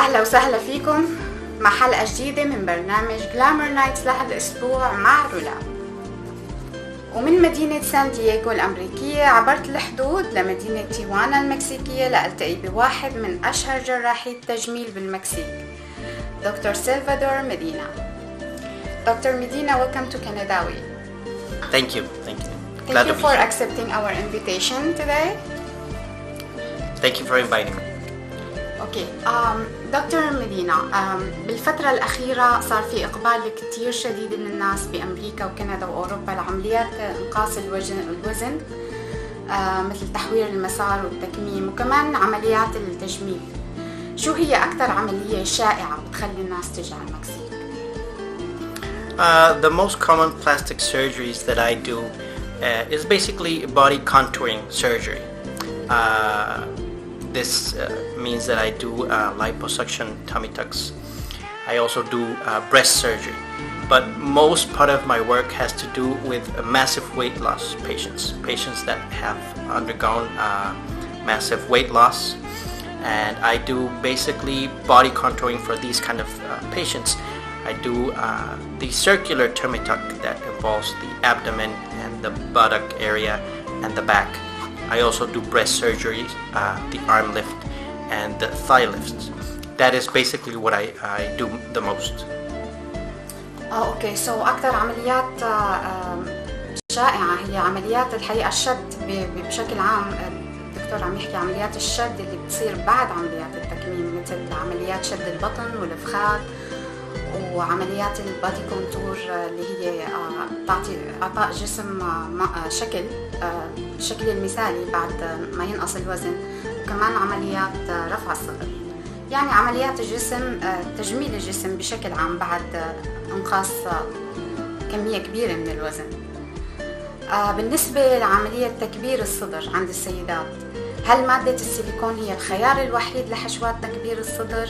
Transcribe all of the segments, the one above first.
أهلا وسهلا فيكم مع حلقة جديدة من برنامج Glamour Nights لهالأسبوع مع رولا. ومن مدينة سان دييغو الأمريكية عبرت الحدود لمدينة تيوانا المكسيكية لألتقي بواحد من أشهر جراحي التجميل بالمكسيك، Dr.salvadore مادينه. Dr. Madina, welcome to Kنداوى. Thank you. Thank you for accepting our invitation today. Thank you for inviting me. Okay, دكتور مدينة، بالفترة الأخيرة صار في إقبال كتير شديد من الناس بأمريكا وكندا وأوروبا لعمليات إنقاص الوزن مثل تحوير المسار والتكميم وكمان عمليات التجميل. شو هي أكثر عملية شائعة بتخلي الناس تجي على المكسيك؟ The most common plastic surgeries that I do is basically body contouring surgery. This means that I do liposuction tummy tucks. I also do breast surgery. But most part of my work has to do with massive weight loss patients that have undergone massive weight loss. And I do basically body contouring for these kind of patients. I do the circular tummy tuck that involves the abdomen and the buttock area and the back. I also do breast surgery, the arm lift and the thigh lifts. That is basically what I do the most. اوكي، سو أكثر عمليات شائعة هي عمليات الحقيقة الشد بشكل عام. الدكتور عم يحكي عمليات الشد اللي بتصير بعد عمليات التكميم، مثل عمليات شد البطن والفخذ وعمليات البادي كونتور اللي هي تعطي اعطاء جسم شكل المثالي بعد ما ينقص الوزن، وكمان عمليات رفع الصدر، يعني عمليات الجسم، تجميل الجسم بشكل عام بعد انقاص كمية كبيرة من الوزن. بالنسبة لعملية تكبير الصدر عند السيدات، هل مادة السيليكون هي الخيار الوحيد لحشوات تكبير الصدر؟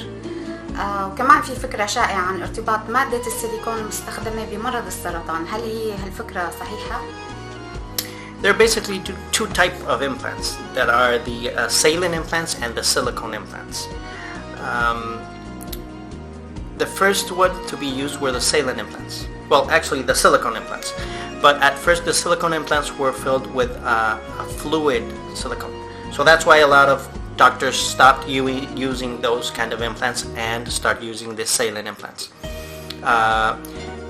وكمان في فكرة شائعة عن ارتباط مادة السيليكون المستخدمة بمرض السرطان، هل هي هالفكرة صحيحة؟ There are basically two types of implants that are the saline implants and the silicone implants. The first one to be used were the saline implants. Well, actually the silicone implants. But at first the silicone implants were filled with a fluid silicone. So that's why a lot of doctors stopped using those kind of implants and start using the saline implants.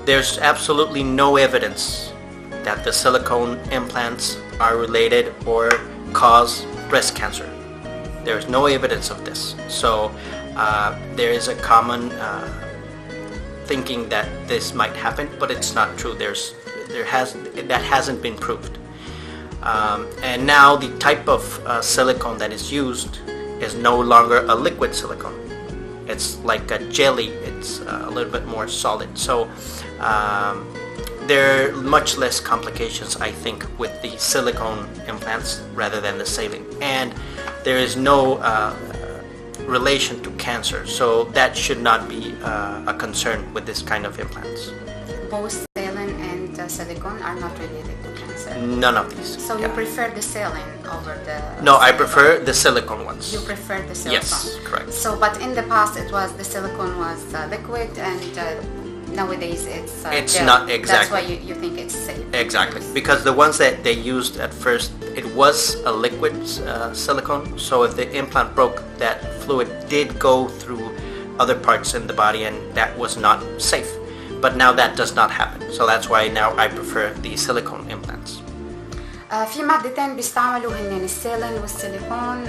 There's absolutely no evidence that the silicone implants are related or cause breast cancer. There's no evidence of this. So there is a common thinking that this might happen, but it's not true. That hasn't been proved. And now the type of silicone that is used is no longer a liquid silicone. It's like a jelly. It's a little bit more solid. So there are much less complications, I think, with the silicone implants rather than the saline. And there is no relation to cancer. So that should not be a concern with this kind of implants. Both saline and silicone are not related to cancer? None of these. So you prefer the saline over the No, silicone? I prefer the silicone ones. You prefer the silicone? Yes, correct. So, but in the past it was the silicone was liquid, and nowadays it's gel. Not exactly. That's why you think it's safe. Exactly, because the ones that they used at first, it was a liquid silicone. So if the implant broke, that fluid did go through other parts in the body, and that was not safe. But now that does not happen. So that's why now I prefer the silicone implants. في مادتين بيستعملوا هن السيلين والسيليكون.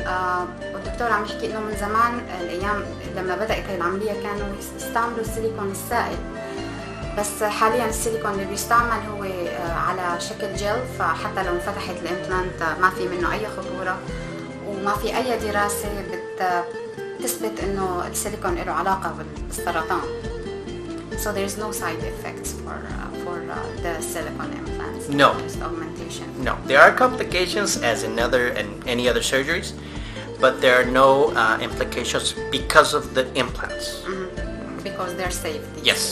والدكتور عم يحكي انه من زمان الايام لما بدأت العملية كانوا يستعملوا السيليكون السائل، بس حاليا السيليكون اللي بيستعمل هو على شكل جل، فحتى لو انفتحت الامبلانت ما في منه اي خطورة، وما في اي دراسة بتثبت انه السيليكون له علاقة بالسرطان. So there is no side effects for the silicone implants. No. Just augmentation. No, there are complications as in any other surgeries, but there are no implications because of the implants. Mm-hmm. Because they're safe. Yes,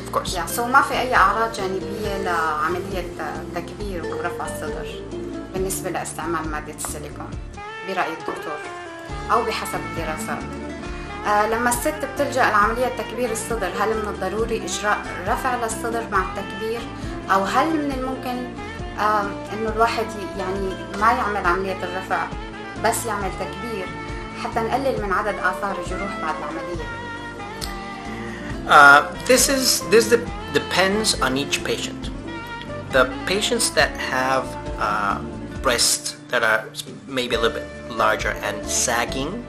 of course. Yeah, so ما في أي أعراض جانبية لعملية تكبير ورفع الصدر بالنسبة لاستعمال مادة السيليكون برأي الدكتور أو بحسب الدراسات. لما الست بتلجأ لعملية تكبير الصدر، هل من الضروري إجراء رفع للصدر مع التكبير، أو هل من الممكن إنه الواحد يعني ما يعمل عملية الرفع بس يعمل تكبير حتى نقلل من عدد آثار الجروح بعد العملية؟ This depends on each patient. The patients that have breasts that are maybe a little bit larger and sagging,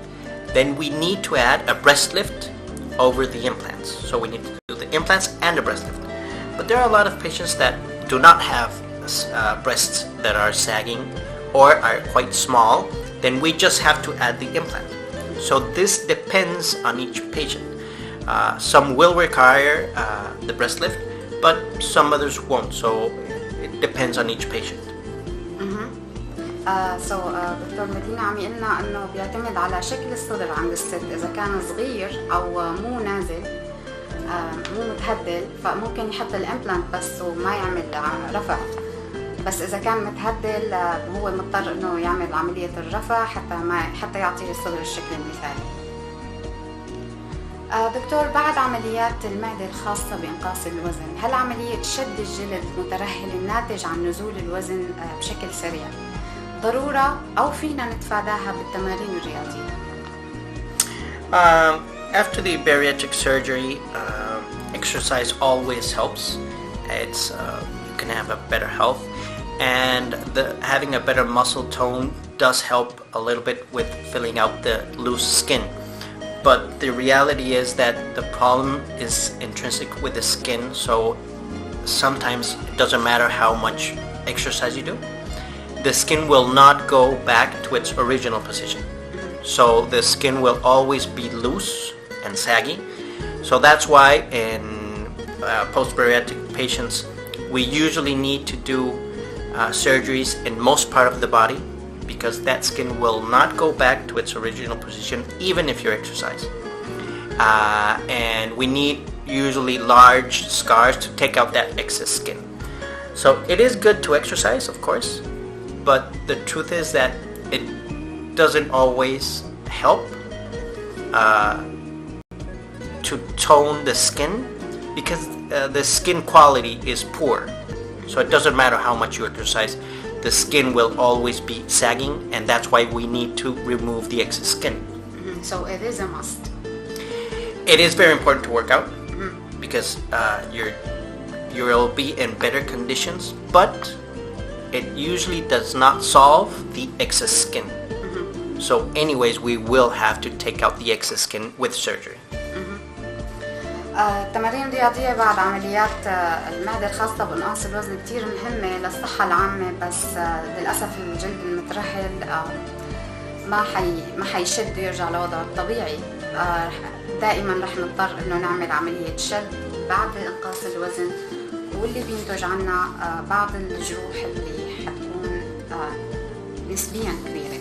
then we need to add a breast lift over the implants. So we need to do the implants and the breast lift. But there are a lot of patients that do not have breasts that are sagging or are quite small. Then we just have to add the implant. So this depends on each patient. Some will require the breast lift, but some others won't. So it depends on each patient. دكتور مدينة عم يقلنا انه بيعتمد على شكل الصدر عند الست، اذا كان صغير او مو نازل مو متهدل فممكن يحط الامبلانت بس وما يعمل رفع، بس اذا كان متهدل هو مضطر انه يعمل عملية الرفع حتى يعطي الصدر الشكل المثالي. دكتور، بعد عمليات المعدة الخاصة بإنقاص الوزن، هل عملية شد الجلد مترهل الناتج عن نزول الوزن بشكل سريع ضرورة أو فينا نتفاداها بالتمارين الرياضية؟ After the bariatric surgery, exercise always helps. It's you can have a better health, and having a better muscle tone does help a little bit with filling out the loose skin. But the reality is that the problem is intrinsic with the skin, so sometimes it doesn't matter how much exercise you do. The skin will not go back to its original position. So the skin will always be loose and saggy. So that's why in post-bariatric patients, we usually need to do surgeries in most part of the body, because that skin will not go back to its original position even if you exercise. And we need usually large scars to take out that excess skin. So it is good to exercise, of course, but the truth is that it doesn't always help to tone the skin, because the skin quality is poor. So it doesn't matter how much you exercise, the skin will always be sagging, and that's why we need to remove the excess skin. So it is a must. It is very important to work out, because you will be in better conditions, but it usually does not solve the excess skin. So anyways, we will have to take out the excess skin with surgery. التمارين الرياضية بعد عمليات المعدة الخاصة بإنقاص الوزن كتير مهمة للصحة العامة، بس للأسف الجلد المترهل ما حيشد ويرجع لوضعه الطبيعي. دائما رح نضطر إنه نعمل عملية شد بعد إنقاص الوزن، واللي بينتج عنا بعض الجروح اللي حتكون نسبيا كبيرة.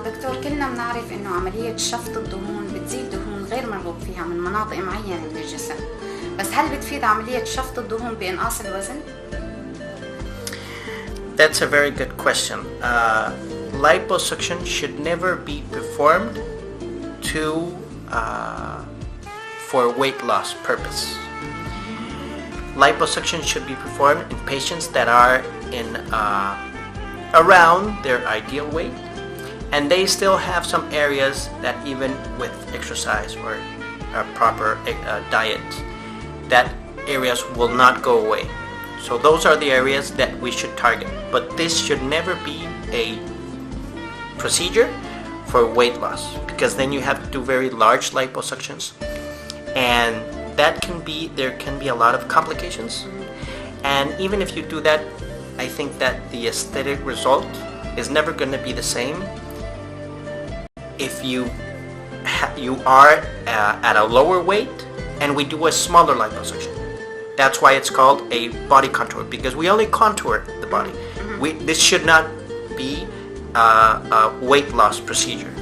دكتور، كلنا بنعرف إنه عملية شفط الدهون بتزيل دهون غير مرغوب فيها من مناطق معينة من الجسم، بس هل بتفيد عملية شفط الدهون بإنقاص الوزن؟ That's a very good question. Liposuction should never be performed for weight loss purpose. Liposuction should be performed in patients that are in around their ideal weight, and they still have some areas that even with exercise or a proper diet, that areas will not go away. So those are the areas that we should target, but this should never be a procedure for weight loss, because then you have to do very large liposuctions, and there can be a lot of complications. And even if you do that, I think that the aesthetic result is never going to be the same if you are at a lower weight and we do a smaller liposuction. That's why it's called a body contour, because we only contour the body. This should not be a weight loss procedure.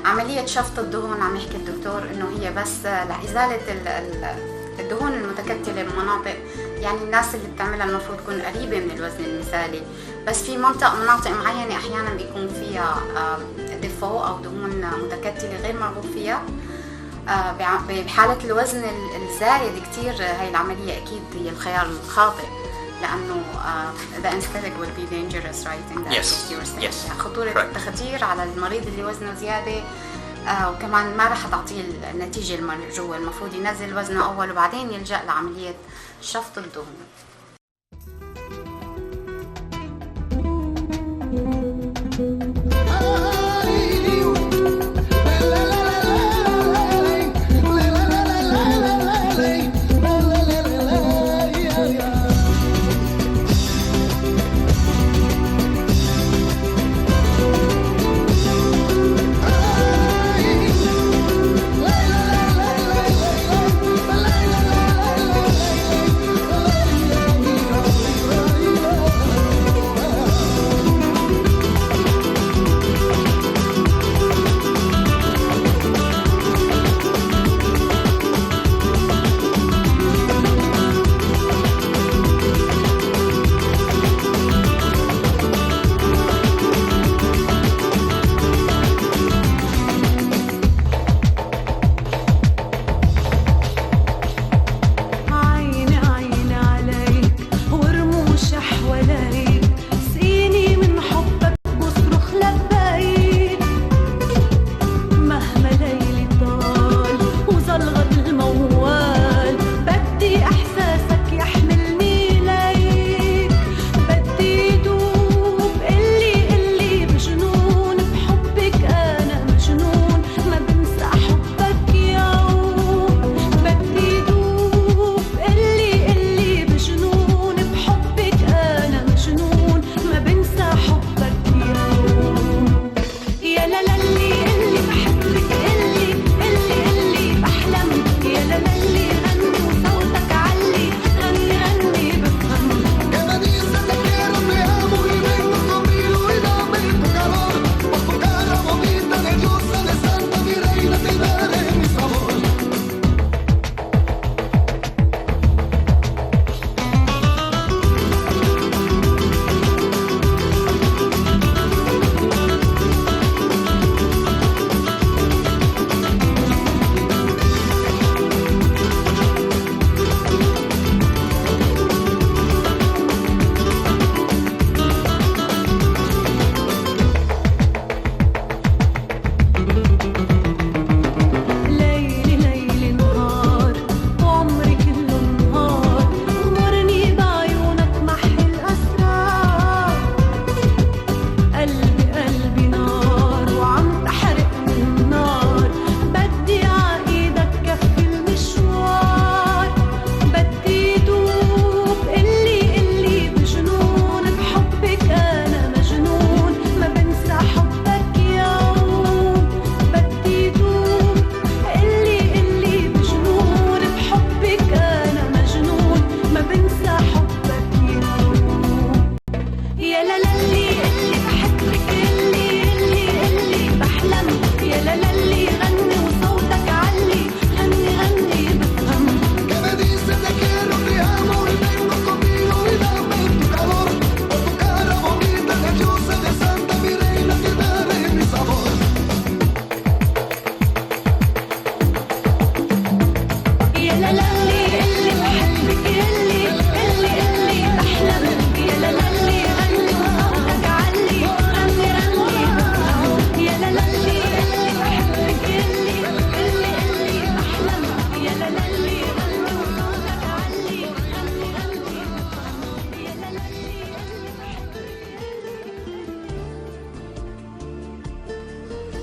عملية شفط الدهون عم يحكي الدكتور إنه هي بس لإزالة الدهون المتكتلة بمناطق، يعني الناس اللي بتعملها المفروض تكون قريبة من الوزن المثالي، بس في مناطق معينة أحيانا بيكون فيها ديفو أو دهون متكتلة غير مرغوب فيها. بحالة الوزن الزايد كتير هاي العملية أكيد هي الخيار الخاطئ، لأنه the anesthetic will be dangerous, right? In that case you're saying. Yes. خطورة التخدير على المريض اللي وزنه زيادة، وكمان ما رح تعطيه النتيجة المرجوة. المفروض ينزل وزنه أول وبعدين يلجأ لعملية شفط الدهون.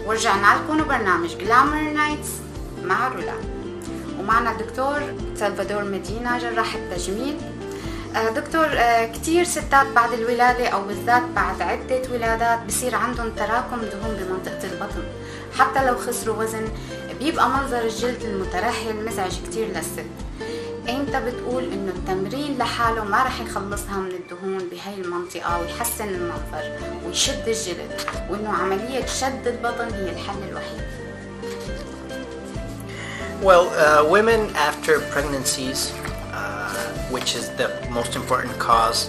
ورجعنا لكم برنامج Glamour Nights مع رولا، ومعنا الدكتور سلفادور مادينه جراح التجميل. دكتور، كتير ستات بعد الولادة أو بالذات بعد عدة ولادات بصير عندهم تراكم دهون بمنطقة البطن، حتى لو خسروا وزن بيبقى منظر الجلد المترهل مزعج كتير للست. انت بتقول انه التمرين لحاله ما رح يخلصها من الدهون بهاي المنطقة ويحسن المنظر ويشد الجلد، وانه عملية شد البطن هي الحل الوحيد. Well, women after pregnancies, which is the most important cause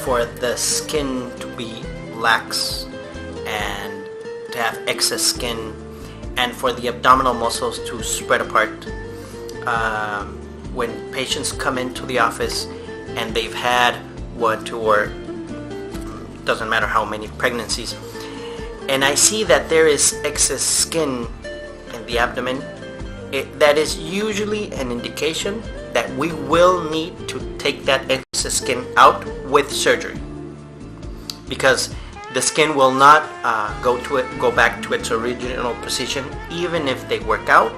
for the skin to be lax and to have excess skin and for the abdominal muscles to spread apart. When patients come into the office and they've had 1, 2, or doesn't matter how many pregnancies, and I see that there is excess skin in the abdomen, that is usually an indication that we will need to take that excess skin out with surgery, because the skin will not go back to its original position even if they work out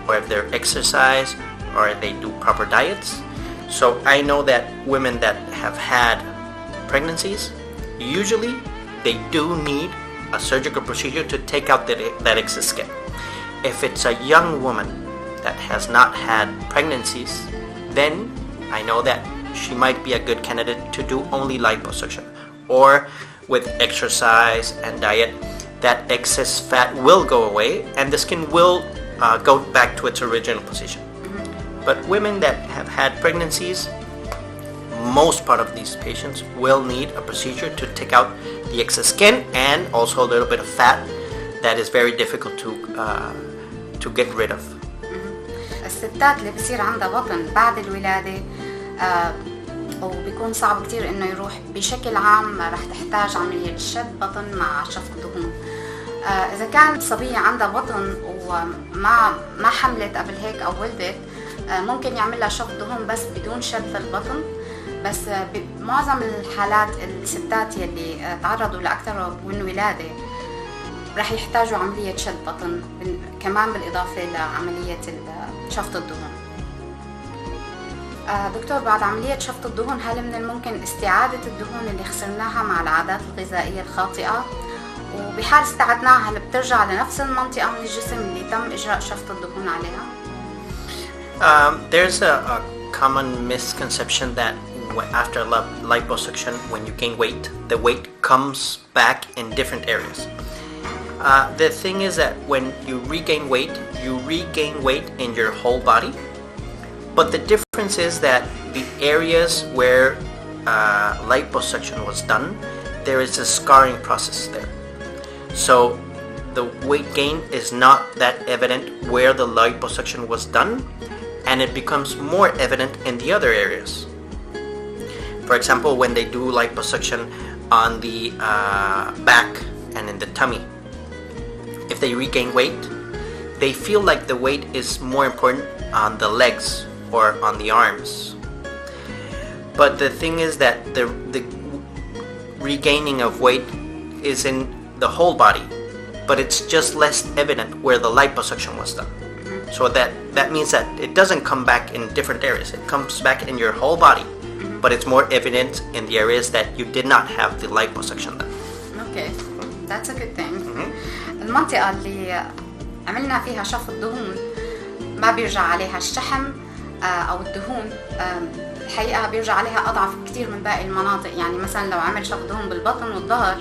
or if they exercise or they do proper diets. So I know that women that have had pregnancies, usually they do need a surgical procedure to take out that excess skin. If it's a young woman that has not had pregnancies, then I know that she might be a good candidate to do only liposuction, or with exercise and diet, that excess fat will go away and the skin will go back to its original position. But women that have had pregnancies, most part of these patients will need a procedure to take out the excess skin and also a little bit of fat that is very difficult to get rid of. الستات اللي بصير عندها بطن بعد الولادة وبيكون صعب كتير انه يروح، بشكل عام رح تحتاج عملية شد بطن مع شفط دهون. اذا كانت صبية عندها بطن وما حملت قبل هيك او ولدت، ممكن يعمل لها شفط دهون بس بدون شد للبطن. بس بمعظم الحالات الستات يلي تعرضوا لاكثر من ولادة رح يحتاجوا عملية شد بطن كمان بالإضافة لعملية شفط الدهون. دكتور، بعد عملية شفط الدهون هل من الممكن استعادة الدهون اللي خسرناها مع العادات الغذائية الخاطئة؟ وبحال استعدناها هل بترجع لنفس المنطقة من الجسم اللي تم إجراء شفط الدهون عليها؟ There's a common misconception that after liposuction, when you gain weight, the weight comes back in different areas. The thing is that when you regain weight in your whole body. But the difference is that the areas where liposuction was done, there is a scarring process there. So the weight gain is not that evident where the liposuction was done, and it becomes more evident in the other areas. For example, when they do liposuction on the back and in the tummy, if they regain weight, they feel like the weight is more important on the legs or on the arms. But the thing is that the regaining of weight is in the whole body, but it's just less evident where the liposuction was done. So that means that it doesn't come back in different areas. It comes back in your whole body, but it's more evident in the areas that you did not have the liposuction done. Okay, that's a good thing. المنطقة اللي عملنا فيها شفط دهون ما بيرجع عليها الشحم أو الدهون، الحقيقة بيرجع عليها أضعف كتير من باقي المناطق. يعني مثلا لو عمل شفط دهون بالبطن والظهر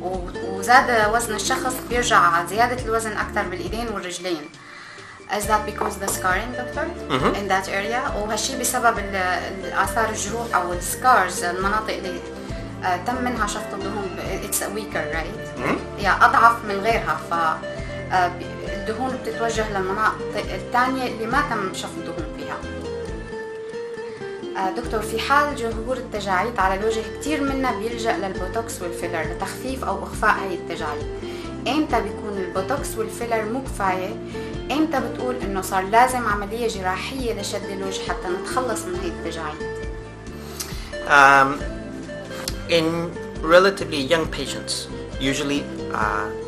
وزاد وزن الشخص، بيرجع زيادة الوزن أكتر بالإيدين والرجلين. Is that because the scarring, doctor, in that area؟ وهالشي بسبب الآثار الجروح أو السكارز، المناطق اللي تم منها شفط الدهون it's weaker, right؟ هي أضعف من غيرها، فالدهون بتتوجه للمناطق الثانية اللي ما تم شفط الدهون فيها. دكتور، في حال ظهور التجاعيد على الوجه، كتير منا بيلجأ للبوتوكس والفيلر لتخفيف أو إخفاء هاي التجاعيد. إمتى بيكون البوتوكس والفيلر مو كفاية؟ إمتى بتقول إنه صار لازم عملية جراحية لشد الوجه حتى نتخلص من هاي التجاعيد؟ In relatively young patients, usually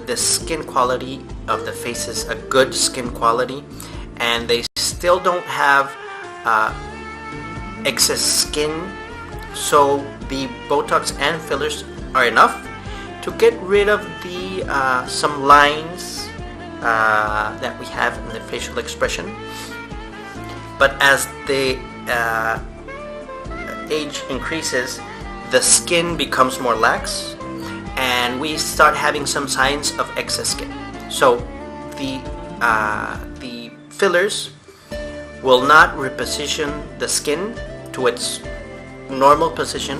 the skin quality of the face is a good skin quality, and they still don't have excess skin, so the Botox and fillers are enough to get rid of the some lines that we have in the facial expression. But as the age increases, the skin becomes more lax and we start having some signs of excess skin. So the fillers will not reposition the skin to its normal position,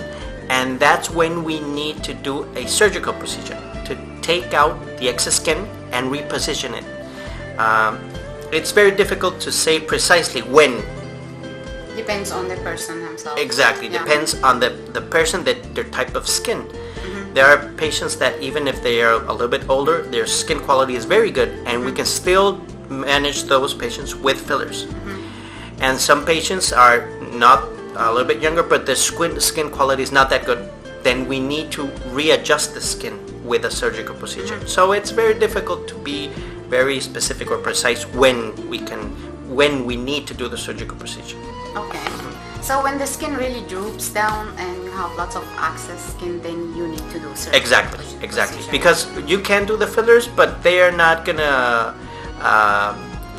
and that's when we need to do a surgical procedure to take out the excess skin and reposition it. It's very difficult to say precisely when. Depends on the person himself. Exactly, Yeah. depends on the person, that their type of skin. There are patients that even if they are a little bit older, their skin quality is very good, and we can still manage those patients with fillers. And some patients are not a little bit younger, but the skin quality is not that good. Then we need to readjust the skin with a surgical procedure. So it's very difficult to be very specific or precise when we need to do the surgical procedure. Okay. So when the skin really droops down and you have lots of excess skin, then you need to do surgery. Exactly. Procedure. Because you can do the fillers, but they are not gonna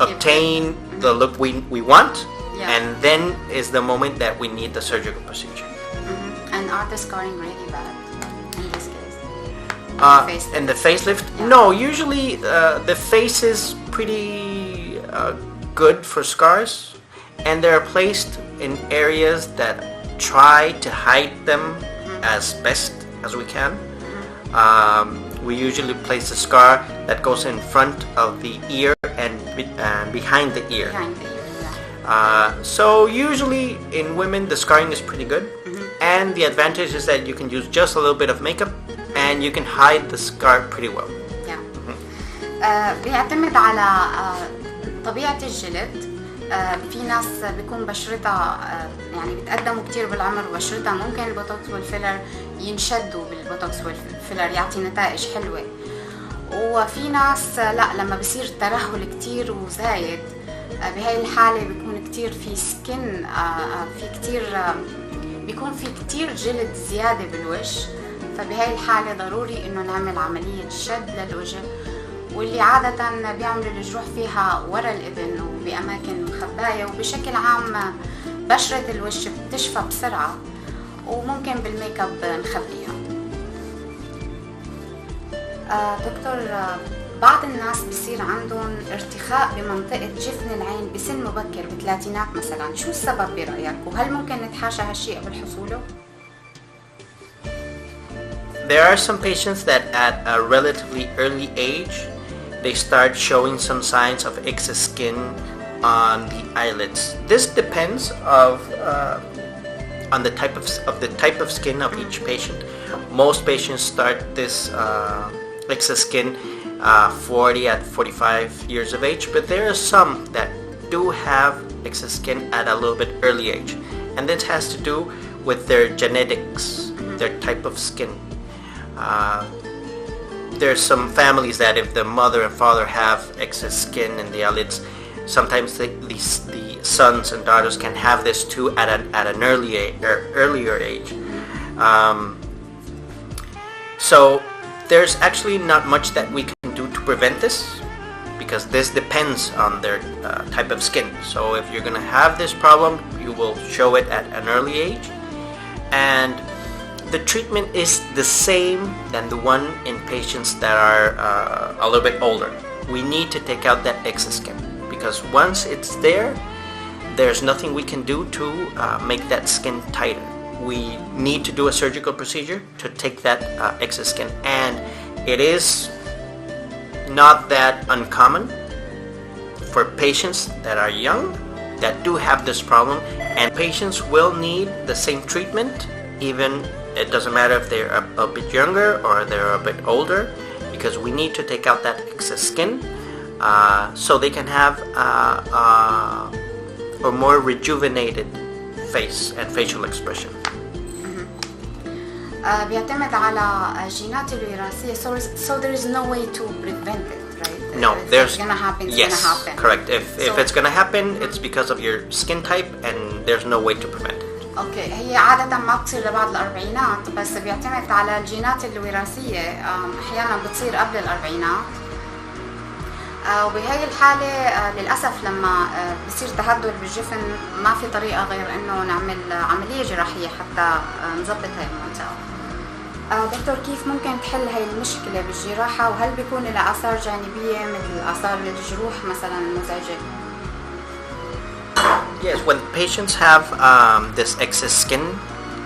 obtain the look we want. Yeah. And then is the moment that we need the surgical procedure. And are the scarring really bad in this case? And the facelift? Yeah. No, usually the face is pretty good for scars, and they're placed in areas that try to hide them as best as we can. We usually place the scar that goes in front of the ear and behind the ear. Behind the ear, yeah. So usually in women the scarring is pretty good, and the advantage is that you can use just a little bit of makeup and you can hide the scar pretty well. بيعتمد على طبيعة الجلد. في ناس بيكون بشرتها يعني بتقدموا كتير بالعمر وبشرتها ممكن البوتوكس والفيلر ينشدوا بالبوتوكس والفيلر يعطي نتائج حلوة، وفي ناس لا، لما بصير ترهل كتير وزايد بهاي الحالة بيكون كتير في سكن، في كتير بيكون في كتير جلد زيادة بالوش، فبهاي الحالة ضروري انه نعمل عملية شد للوجه، واللي عادة بيعملوا الجروح فيها ورا الإذن وبأماكن مخباية، وبشكل عام بشرة الوش بتشفى بسرعة وممكن بالميك اب نخبيها. دكتور، بعض الناس بصير عندهم ارتخاء بمنطقة جفن العين بسن مبكر بالثلاثينات مثلا، شو السبب برأيك؟ وهل ممكن نتحاشى هالشيء قبل حصوله؟ There are some patients that at a relatively early age they start showing some signs of excess skin on the eyelids. This depends on the type of skin of each patient. Most patients start this excess skin 40 at 45 years of age, but there are some that do have excess skin at a little bit early age, and this has to do with their genetics, their type of skin. There's some families that if the mother and father have excess skin in the eyelids, sometimes the sons and daughters can have this too at an earlier age. So there's actually not much that we can do to prevent this, because this depends on their type of skin. So if you're going to have this problem, you will show it at an early age, and the treatment is the same than the one in patients that are a little bit older. We need to take out that excess skin, because once it's there, there's nothing we can do to make that skin tighter. We need to do a surgical procedure to take that excess skin, and it is not that uncommon for patients that are young that do have this problem, and patients will need the same treatment, even it doesn't matter if they're a bit younger or they're a bit older, because we need to take out that excess skin so they can have a more rejuvenated face and facial expression. بيعتمد على الجينات الوراثية, so there is no way to prevent it, right? No, if there's it's gonna happen, it's yes, gonna happen. correct. If it's gonna happen, it's because of your skin type, and there's no way to prevent it. اوكي، هي عادة ما بتصير لبعد الأربعينات، بس بيعتمد على الجينات الوراثية، أحيانا بتصير قبل الأربعينات. وبهي الحالة للأسف لما بصير تهدل بالجفن ما في طريقة غير إنه نعمل عملية جراحية حتى نظبط هاي المنطقة. دكتور، كيف ممكن تحل هاي المشكلة بالجراحة، وهل بيكون لها آثار جانبية مثل آثار الجروح مثلا مزعجة؟ Yes, when patients have this excess skin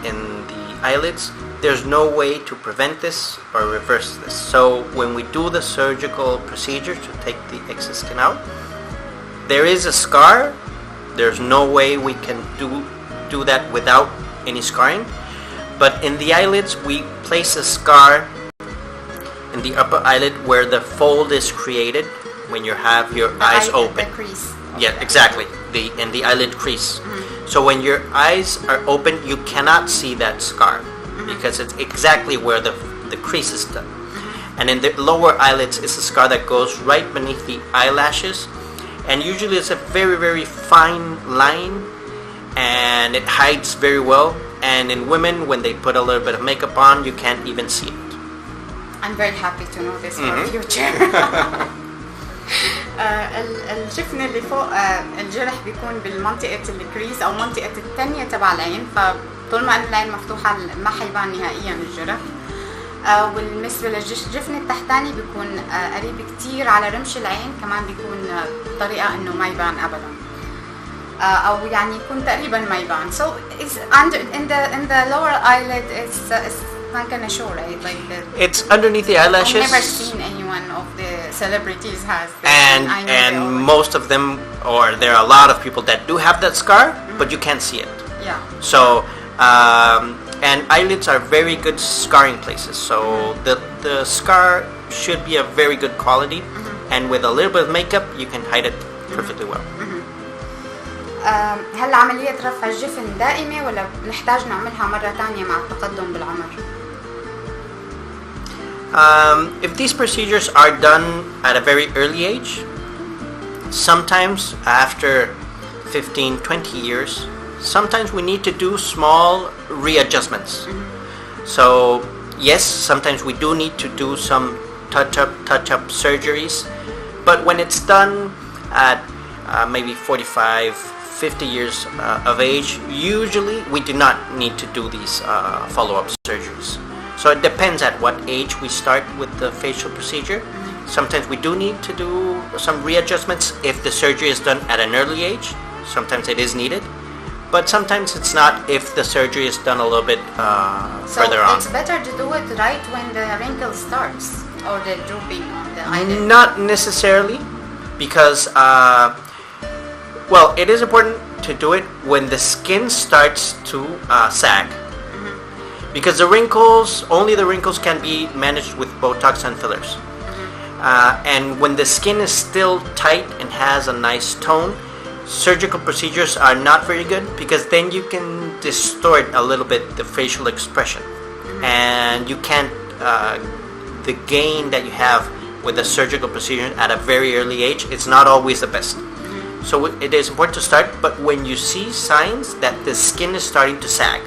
in the eyelids, there's no way to prevent this or reverse this. So when we do the surgical procedure to take the excess skin out, there is a scar. There's no way we can do that without any scarring. But in the eyelids, we place a scar in the upper eyelid where the fold is created when you have your eyes open. The crease. Yeah, exactly. In the eyelid crease. So when your eyes are open, you cannot see that scar because it's exactly where the crease is done. And in the lower eyelids is a scar that goes right beneath the eyelashes, and usually it's a very, very fine line, and it hides very well. And in women, when they put a little bit of makeup on, you can't even see it. I'm very happy to know this for future. الجفن اللي فوق الجرح بيكون بالمنطقة الكريس أو منطقة التانية تبع العين، فطول ما العين مفتوحة ما حيبان نهائيا الجرح. والبالنسبة للجفن التحتاني بيكون قريب كتير على رمش العين، كمان بيكون بطريقة إنه ما يبان أبدا، أو يعني يكون تقريبا ما يبان. So it's in the lower eyelid it's not gonna show, right? Like it's underneath the eyelashes. I've never seen anyone of the celebrities has this, and most of them, or there are a lot of people that do have that scar, but you can't see it. Yeah. So and eyelids are very good scarring places. So the scar should be of very good quality, and with a little bit of makeup you can hide it perfectly well. هل عملية رفع الجفن دائمة ولا نحتاج نعملها مرة تانية مع التقدم بالعمر؟ If these procedures are done at a very early age, sometimes after 15-20 years, sometimes we need to do small readjustments. So yes, sometimes we do need to do some touch-up surgeries, but when it's done at maybe 45-50 years of age, usually we do not need to do these follow-up surgeries. So it depends at what age we start with the facial procedure. Sometimes we do need to do some readjustments if the surgery is done at an early age. Sometimes it is needed, but sometimes it's not if the surgery is done a little bit further on. So it's better to do it right when the wrinkle starts or the drooping on the eyelid? Not necessarily, because well, it is important to do it when the skin starts to sag. Because only the wrinkles can be managed with Botox and fillers. And when the skin is still tight and has a nice tone, surgical procedures are not very good, because then you can distort a little bit the facial expression. And you can't, the gain that you have with a surgical procedure at a very early age, it's not always the best. So it is important to start, but when you see signs that the skin is starting to sag,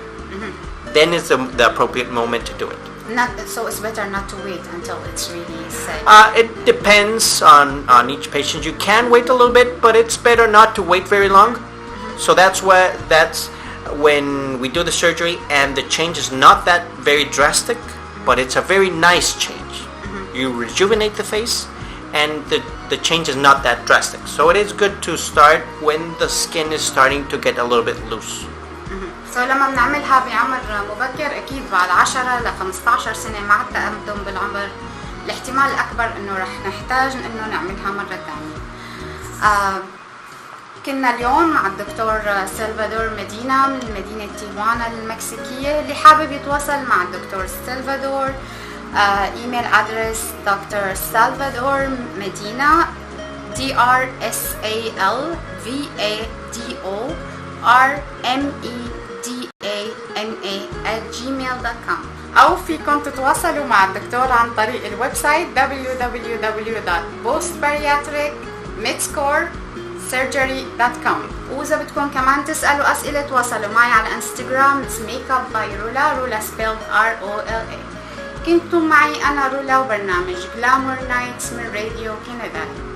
then is the appropriate moment to do it. So it's better not to wait until it's really safe? It depends on each patient. You can wait a little bit, but it's better not to wait very long. So that's when we do the surgery and the change is not that very drastic, but it's a very nice change. You rejuvenate the face and the change is not that drastic. So it is good to start when the skin is starting to get a little bit loose. لما بنعملها بعمر مبكر أكيد بعد 10 ل 15 سنة مع التقدم بالعمر الاحتمال الأكبر إنه رح نحتاج إنه نعملها مرة ثانية. كنا اليوم مع الدكتور سلفادور مادينه من مدينة تابعونى المكسيكية. اللي حابب يتواصل مع الدكتور سلفادور ايميل ادرس Dr.salvadore مادينه DrSalvadorMedina@gmail.com، أو فيكم تتواصلوا مع الدكتور عن طريق الويب سايت www.postbariatricmidscoresurgery.com. وإذا بدكم كمان تسألوا أسئلة تواصلوا معي على انستغرام makeup by رولا spelled ROLA. كنتم معي أنا رولا وبرنامج Glamour Nights من راديو كنداوى.